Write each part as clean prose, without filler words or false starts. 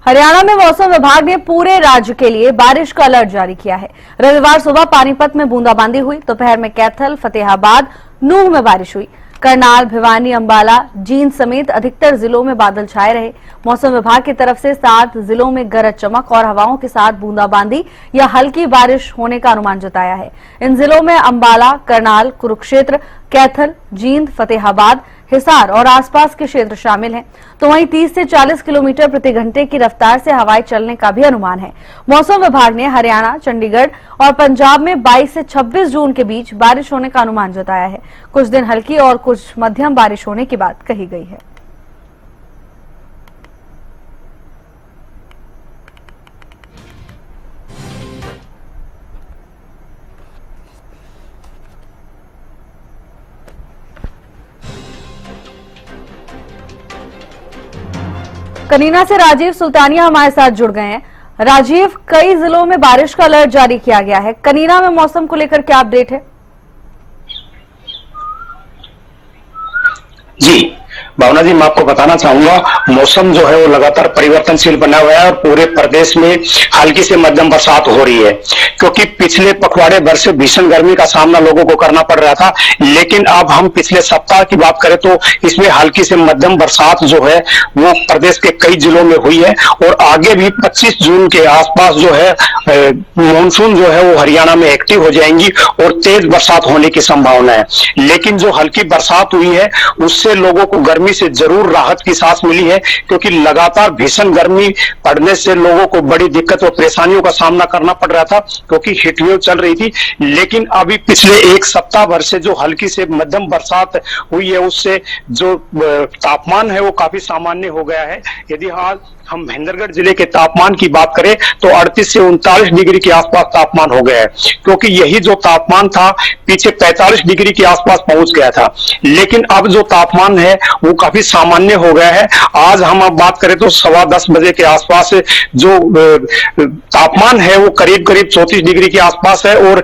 हरियाणा में मौसम विभाग ने पूरे राज्य के लिए बारिश का अलर्ट जारी किया है। रविवार सुबह पानीपत में बूंदाबांदी हुई, दोपहर में कैथल, फतेहाबाद, नूंह में बारिश हुई। करनाल, भिवानी, अंबाला, जींद समेत अधिकतर जिलों में बादल छाए रहे। मौसम विभाग की तरफ से 7 जिलों में गरज चमक और हवाओं के साथ बूंदाबांदी या हल्की बारिश होने का अनुमान जताया है। इन जिलों में अंबाला, करनाल, कुरुक्षेत्र, कैथल, जींद, फतेहाबाद, हिसार और आसपास के क्षेत्र शामिल हैं। तो वहीं 30 से 40 किलोमीटर प्रति घंटे की रफ्तार से हवाएं चलने का भी अनुमान है। मौसम विभाग ने हरियाणा, चंडीगढ़ और पंजाब में 22 से 26 जून के बीच बारिश होने का अनुमान जताया है। कुछ दिन हल्की और कुछ मध्यम बारिश होने की बात कही गई है। कनीना से राजीव सुल्तानिया हमारे साथ जुड़ गए हैं। राजीव, कई जिलों में बारिश का अलर्ट जारी किया गया है। कनीना में मौसम को लेकर क्या अपडेट है? जी भावना जी, मैं आपको बताना चाहूंगा, मौसम जो है वो लगातार परिवर्तनशील बना हुआ है और पूरे प्रदेश में हल्की से मध्यम बरसात हो रही है। क्योंकि पिछले पखवाड़े भर से भीषण गर्मी का सामना लोगों को करना पड़ रहा था, लेकिन अब हम पिछले सप्ताह की बात करें तो इसमें हल्की से मध्यम बरसात जो है वो प्रदेश के कई जिलों में हुई है। और आगे भी 25 जून के आसपास जो है मानसून जो है वो हरियाणा में एक्टिव हो जाएंगी और तेज बरसात होने की संभावना है। लेकिन जो हल्की बरसात हुई है उससे लोगों को गर्मी से जरूर राहत की सांस मिली है, क्योंकि लगातार भीषण गर्मी पड़ने से लोगों को बड़ी दिक्कत और परेशानियों का सामना करना पड़ रहा था, क्योंकि हीट वेव चल रही थी। लेकिन अभी पिछले एक सप्ताह भर से जो हल्की से मध्यम बरसात हुई है उससे जो तापमान है वो काफी सामान्य हो गया है। यदि आज हम महेंद्रगढ़ जिले के तापमान की बात करें तो 38 से 39 डिग्री के आसपास तापमान हो गया है, क्योंकि यही जो तापमान था पीछे 45 डिग्री के आसपास पहुंच गया था। लेकिन अब जो तापमान है वो काफी सामान्य हो गया है। आज हम अब बात करें तो 10:15 बजे के आसपास जो तापमान है वो करीब करीब 34 डिग्री के आसपास है और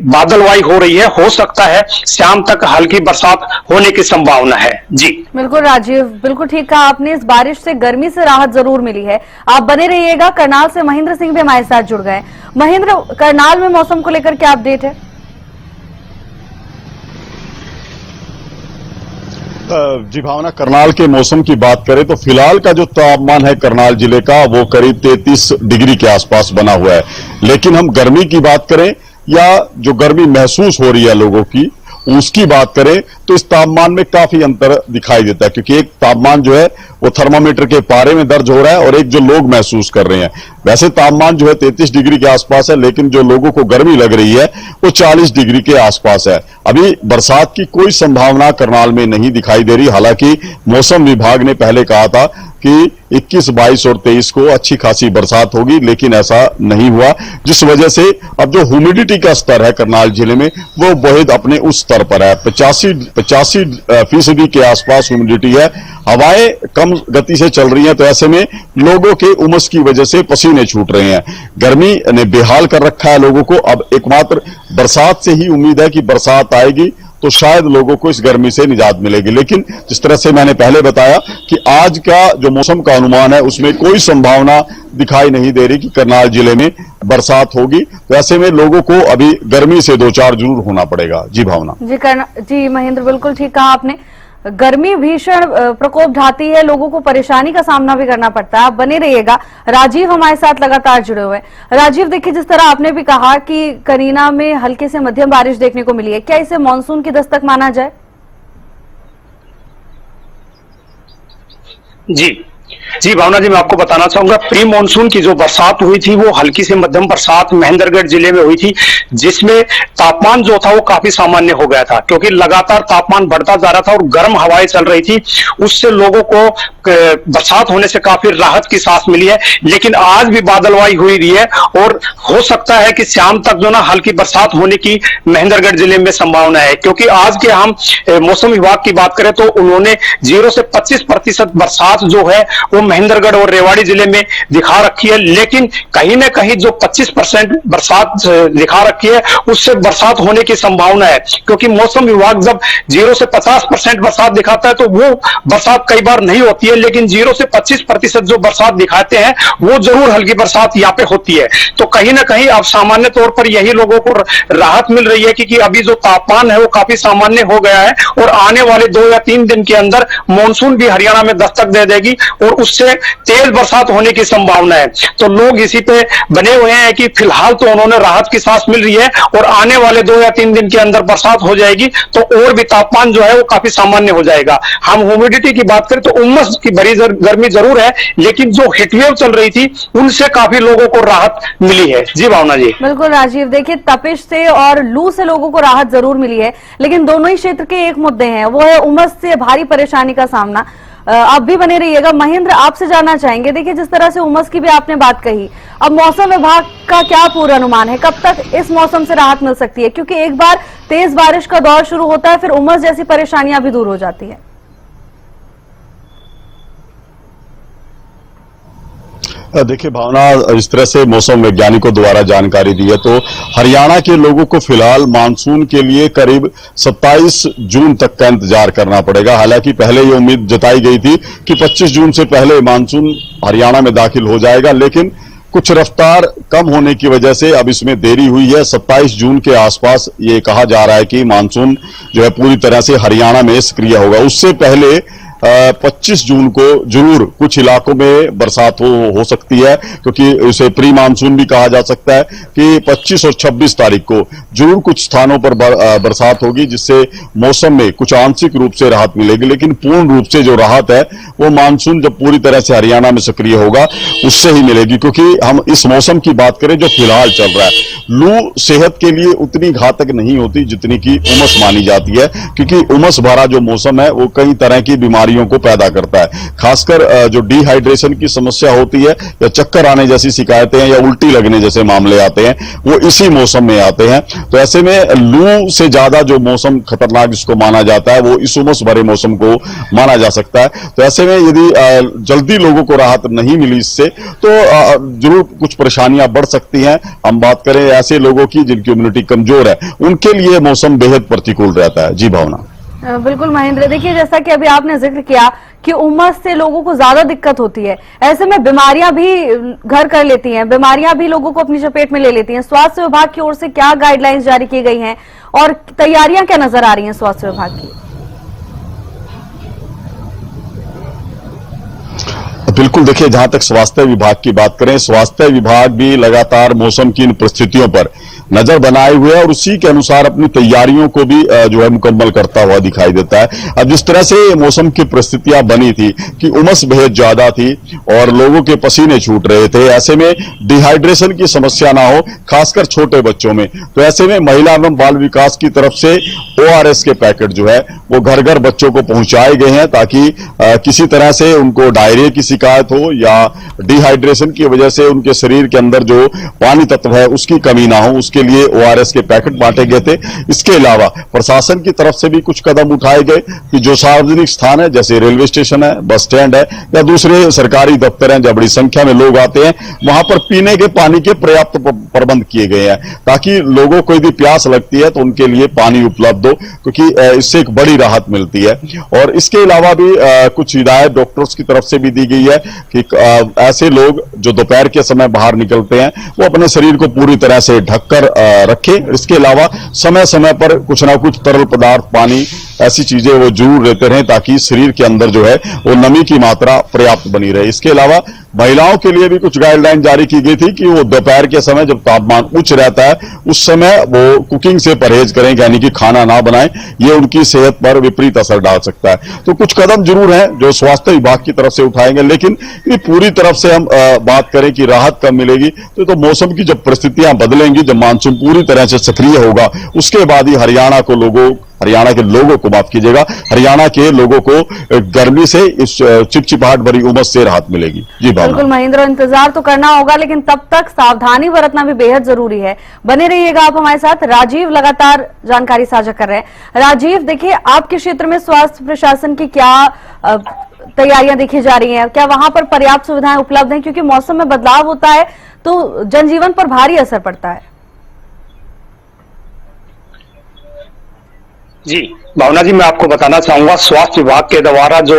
बादलवाई हो रही है। हो सकता है शाम तक हल्की बरसात होने की संभावना है। जी बिल्कुल राजीव, बिल्कुल ठीक कहा आपने। इस बारिश से गर्मी से राहत जरूर मिली है। आप बने रहिएगा। करनाल से महेंद्र सिंह भी हमारे साथ जुड़ गए। महेंद्र, करनाल में मौसम को लेकर क्या अपडेट है? जी भावना, करनाल के मौसम की बात करें तो फिलहाल का जो तापमान है करनाल जिले का वो करीब 33 डिग्री के आसपास बना हुआ है। लेकिन हम गर्मी की बात करें या जो गर्मी महसूस हो रही है लोगों की उसकी बात करें तो इस तापमान में काफी अंतर दिखाई देता है, क्योंकि एक तापमान जो है वो थर्मामीटर के पारे में दर्ज हो रहा है और एक जो लोग महसूस कर रहे हैं। वैसे तापमान जो है 33 डिग्री के आसपास है, लेकिन जो लोगों को गर्मी लग रही है वो 40 डिग्री के आसपास है। अभी बरसात की कोई संभावना करनाल में नहीं दिखाई दे रही। हालांकि मौसम विभाग ने पहले कहा था कि 21, 22 और 23 को अच्छी खासी बरसात होगी, लेकिन ऐसा नहीं हुआ, जिस वजह से अब जो ह्यूमिडिटी का स्तर है करनाल जिले में वो बेहद अपने उस स्तर पर है। 85% के आसपास ह्यूमिडिटी है। हवाएं कम गति से चल रही हैं, तो ऐसे में लोगों के उमस की वजह से पसीने छूट रहे हैं। गर्मी ने बेहाल कर रखा है लोगों को। अब एकमात्र बरसात से ही उम्मीद है कि बरसात आएगी तो शायद लोगों को इस गर्मी से निजात मिलेगी। लेकिन जिस तरह से मैंने पहले बताया कि आज का जो मौसम का अनुमान है उसमें कोई संभावना दिखाई नहीं दे रही कि करनाल जिले में बरसात होगी। तो ऐसे में लोगों को अभी गर्मी से दो चार जरूर होना पड़ेगा। जी भावना। जी महेंद्र, बिल्कुल ठीक कहा आपने। गर्मी भीषण प्रकोप ढाती है, लोगों को परेशानी का सामना भी करना पड़ता है। आप बने रहिएगा। राजीव हमारे साथ लगातार जुड़े हुए हैं। राजीव, देखिए, जिस तरह आपने भी कहा कि कनीना में हल्के से मध्यम बारिश देखने को मिली है, क्या इसे मानसून की दस्तक माना जाए? जी भावना जी, मैं आपको बताना चाहूंगा, प्री मानसून की जो बरसात हुई थी वो हल्की से मध्यम बरसात महेंद्रगढ़ जिले में हुई थी, जिसमें तापमान जो था वो काफी सामान्य हो गया था, क्योंकि लगातार तापमान बढ़ता जा रहा था और गर्म हवाएं चल रही थी। उससे लोगों को बरसात होने से काफी राहत की सांस मिली है। लेकिन आज भी बादलवाई हुई रही है और हो सकता है कि शाम तक जो ना हल्की बरसात होने की महेंद्रगढ़ जिले में संभावना है। क्योंकि आज के हम मौसम विभाग की बात करें तो उन्होंने 0 से 25% बरसात जो है वो वो महेंद्रगढ़ और रेवाड़ी जिले में दिखा रखी है, लेकिन कहीं ना कहीं जो 25% बरसात दिखा रखी है उससे बरसात होने की संभावना है, क्योंकि मौसम विभाग जब 0 से 50% बरसात दिखाता है तो वो बरसात कई बार नहीं होती है, लेकिन 0 से 25% जो बरसात दिखाते हैं वो जरूर हल्की बरसात यहाँ पे होती है। तो कहीं ना कहीं अब सामान्य तौर पर यही लोगों को राहत मिल रही है कि अभी जो तापमान है वो काफी सामान्य हो गया है और आने वाले 2 या 3 दिन के अंदर मॉनसून भी हरियाणा में दस्तक दे देगी और उससे तेज बरसात होने की संभावना है। तो लोग इसी पे बने हुए हैं कि फिलहाल तो उन्होंने राहत की सांस मिल रही है और आने वाले 2 या 3 दिन के अंदर बरसात हो जाएगी तो और भी तापमान जो है वो काफी सामान्य हो जाएगा। हम ह्यूमिडिटी की बात करें तो उमस की भरी गर्मी जरूर है, लेकिन जो हीटवेव चल रही थी उनसे काफी लोगों को राहत मिली है। जी भावना जी। बिल्कुल राजीव, देखिए तपिश से और लू से लोगों को राहत जरूर मिली है, लेकिन दोनों ही क्षेत्र के एक मुद्दे हैं, वो है उमस से भारी परेशानी का सामना। आप भी बने रहिएगा। महेंद्र, आपसे जानना चाहेंगे, देखिए जिस तरह से उमस की भी आपने बात कही, अब मौसम विभाग का क्या पूर्वानुमान है, कब तक इस मौसम से राहत मिल सकती है? क्योंकि एक बार तेज बारिश का दौर शुरू होता है फिर उमस जैसी परेशानियां भी दूर हो जाती है। देखिए भावना, इस तरह से मौसम वैज्ञानिकों द्वारा जानकारी दी है तो हरियाणा के लोगों को फिलहाल मानसून के लिए करीब 27 जून तक का इंतजार करना पड़ेगा। हालांकि पहले ये उम्मीद जताई गई थी कि 25 जून से पहले मानसून हरियाणा में दाखिल हो जाएगा, लेकिन कुछ रफ्तार कम होने की वजह से अब इसमें देरी हुई है। 27 जून के आसपास ये कहा जा रहा है कि मानसून जो है पूरी तरह से हरियाणा में सक्रिय होगा। उससे पहले 25 जून को जरूर कुछ इलाकों में बरसात हो सकती है, क्योंकि उसे प्री मानसून भी कहा जा सकता है कि 25 और 26 तारीख को जरूर कुछ स्थानों पर बरसात होगी, जिससे मौसम में कुछ आंशिक रूप से राहत मिलेगी। लेकिन पूर्ण रूप से जो राहत है वो मानसून जब पूरी तरह से हरियाणा में सक्रिय होगा उससे ही मिलेगी, क्योंकि हम इस मौसम की बात करें जो फिलहाल चल रहा है, लू सेहत के लिए उतनी घातक नहीं होती जितनी की उमस मानी जाती है, क्योंकि उमस भरा जो मौसम है वो कई तरह की बीमारियों को पैदा करता है। खासकर जो डिहाइड्रेशन की समस्या होती है या चक्कर आने जैसी शिकायतें या उल्टी लगने जैसे मामले आते हैं वो इसी मौसम में आते हैं। तो ऐसे में लू से ज्यादा जो मौसम खतरनाक जिसको माना जाता है वो इस उमस भरे मौसम को माना जा सकता है। तो ऐसे में यदि जल्दी लोगों को राहत नहीं मिली इससे तो जरूर कुछ परेशानियां बढ़ सकती हैं। हम बात करें ऐसे लोगों की जिनकी इम्यूनिटी कमजोर है, उनके लिए मौसम बेहद प्रतिकूल रहता है। जी भावना। बिल्कुल महेंद्र, देखिए जैसा कि अभी आपने जिक्र किया कि उमस से लोगों को ज्यादा दिक्कत होती है, ऐसे में बीमारियां भी घर कर लेती हैं, बीमारियां भी लोगों को अपनी चपेट में ले लेती हैं। स्वास्थ्य विभाग की ओर से क्या गाइडलाइंस जारी की गई हैं और तैयारियां क्या नजर आ रही हैं स्वास्थ्य विभाग की? बिल्कुल, देखिए जहां तक स्वास्थ्य विभाग की बात करें, स्वास्थ्य विभाग भी लगातार मौसम की इन परिस्थितियों पर नजर बनाए हुए है और उसी के अनुसार अपनी तैयारियों को भी जो है मुकम्मल करता हुआ दिखाई देता है। अब जिस तरह से मौसम की परिस्थितियां बनी थी कि उमस बेहद ज्यादा थी और लोगों के पसीने छूट रहे थे, ऐसे में डिहाइड्रेशन की समस्या ना हो, खासकर छोटे बच्चों में। तो ऐसे में महिला एवं बाल विकास की तरफ से ORS के पैकेट जो है वो घर घर बच्चों को पहुंचाए गए हैं, ताकि किसी तरह से उनको डायरिया की शिकायत हो या डिहाइड्रेशन की वजह से उनके शरीर के अंदर जो पानी तत्व है उसकी कमी ना हो, उसके लिए ORS के पैकेट बांटे गए थे। इसके अलावा प्रशासन की तरफ से भी कुछ कदम उठाए गए कि जो सार्वजनिक स्थान है जैसे रेलवे स्टेशन है, बस स्टैंड है या दूसरे सरकारी दफ्तर हैं जहां बड़ी संख्या में लोग आते हैं, वहां पर पीने के पानी के पर्याप्त प्रबंध किए गए हैं, ताकि लोगों को यदि प्यास लगती है तो उनके लिए पानी उपलब्ध हो, क्योंकि इससे एक बड़ी राहत मिलती है। और इसके अलावा भी कुछ हिदायत डॉक्टर्स की तरफ से भी दी गई है कि ऐसे लोग जो दोपहर के समय बाहर निकलते हैं वो अपने शरीर को पूरी तरह से ढककर रखें। इसके अलावा समय समय पर कुछ ना कुछ तरल पदार्थ, पानी, ऐसी चीजें वो जरूर लेते रहें, ताकि शरीर के अंदर जो है वो नमी की मात्रा पर्याप्त बनी रहे। इसके अलावा महिलाओं के लिए भी कुछ गाइडलाइन जारी की गई थी कि वो दोपहर के समय जब तापमान उच्च रहता है उस समय वो कुकिंग से परहेज करें, यानी कि खाना ना बनाएं, ये उनकी सेहत पर विपरीत असर डाल सकता है। तो कुछ कदम जरूर हैं जो स्वास्थ्य विभाग की तरफ से उठाएंगे, लेकिन ये पूरी तरफ से हम बात करें कि राहत कब मिलेगी तो मौसम की जब परिस्थितियां बदलेंगी, जब मानसून पूरी तरह से सक्रिय होगा, उसके बाद ही हरियाणा के लोगों को माफ कीजिएगा, हरियाणा के लोगों को गर्मी से, इस चिपचिपाहट भरी उमस से राहत मिलेगी। जी बिल्कुल महेंद्र, इंतजार तो करना होगा, लेकिन तब तक सावधानी बरतना भी बेहद जरूरी है। बने रहिएगा आप हमारे साथ। राजीव लगातार जानकारी साझा कर रहे हैं। राजीव, देखिए आपके क्षेत्र में स्वास्थ्य प्रशासन की क्या तैयारियां देखी जा रही हैं? क्या वहां पर पर्याप्त सुविधाएं उपलब्ध हैं? क्योंकि मौसम में बदलाव होता है तो जनजीवन पर भारी असर पड़ता है। जी भावना जी, मैं आपको बताना चाहूंगा स्वास्थ्य विभाग के द्वारा जो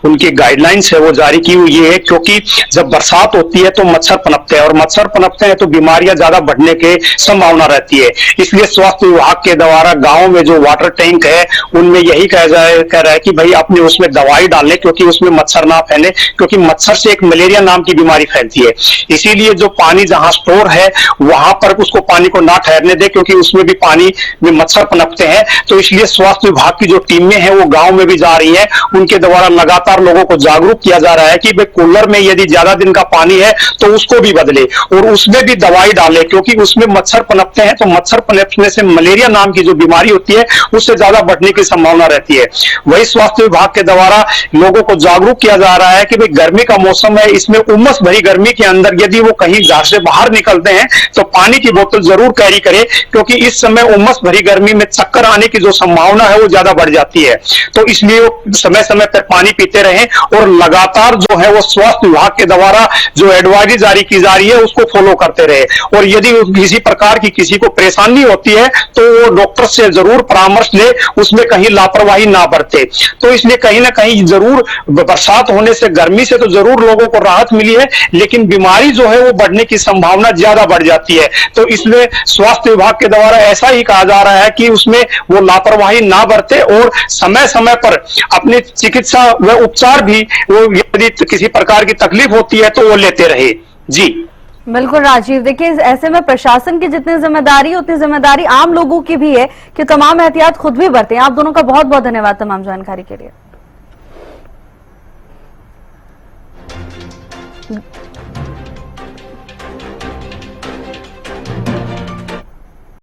उनकी गाइडलाइंस है वो जारी की हुई है, क्योंकि जब बरसात होती है तो मच्छर पनपते हैं और मच्छर पनपते हैं तो बीमारियां ज्यादा बढ़ने की संभावना रहती है। इसलिए स्वास्थ्य विभाग के द्वारा गांव में जो वाटर टैंक है उनमें यही कह रहा है कि भाई अपने उसमें दवाई डाल लें, क्योंकि उसमें मच्छर ना फैले, क्योंकि मच्छर से एक मलेरिया नाम की बीमारी फैलती है। इसीलिए जो पानी जहां स्टोर है वहां पर उसको पानी को ना ठहरने दे, क्योंकि उसमें भी पानी में मच्छर पनपते हैं। तो इसलिए स्वास्थ्य विभाग की जो टीमें हैं वो गांव में भी जा रही हैं, उनके द्वारा लगातार लोगों को जागरूक किया जा रहा है कि भाई कूलर में यदि ज्यादा दिन का पानी है तो उसको भी बदले और उसमें भी दवाई डाले, क्योंकि उसमें मच्छर पनपते हैं। तो मच्छर पनपने से मलेरिया नाम की जो बीमारी होती है उससे ज्यादा बढ़ने की संभावना रहती है। वही स्वास्थ्य विभाग के द्वारा लोगों को जागरूक किया जा रहा है कि भाई गर्मी का मौसम है, इसमें उमस भरी गर्मी के अंदर यदि वो कहीं घर से बाहर निकलते हैं तो पानी की बोतल जरूर कैरी करें, क्योंकि इस समय उमस भरी गर्मी में चक्कर आने की जो संभावना है वो ज्यादा बढ़ जाती है। तो इसलिए वो समय समय पर पानी पीते रहें और लगातार जो है वो स्वास्थ्य विभाग के द्वारा जो एडवाइजरी जारी की जा रही है उसको फॉलो करते रहे। और यदि किसी प्रकार की किसी को परेशानी होती है तो वो डॉक्टर से जरूर परामर्श ले, उसमें कहीं लापरवाही ना बरते। तो इसलिए कहीं ना कहीं जरूर बरसात होने से, गर्मी से तो जरूर लोगों को राहत मिली है, लेकिन बीमारी जो है वो बढ़ने की संभावना ज्यादा बढ़ जाती है। तो इसलिए स्वास्थ्य विभाग के द्वारा ऐसा ही कहा जा रहा है कि उसमें वो लापरवाही ना बरते और समय समय पर अपनी चिकित्सा व उपचार भी वो यदि किसी प्रकार की तकलीफ होती है तो वो लेते रहे। जी बिल्कुल राजीव, देखिए ऐसे में प्रशासन की जितनी जिम्मेदारी उतनी जिम्मेदारी आम लोगों की भी है कि तमाम एहतियात खुद भी बरतें। आप दोनों का बहुत बहुत धन्यवाद तमाम जानकारी के लिए।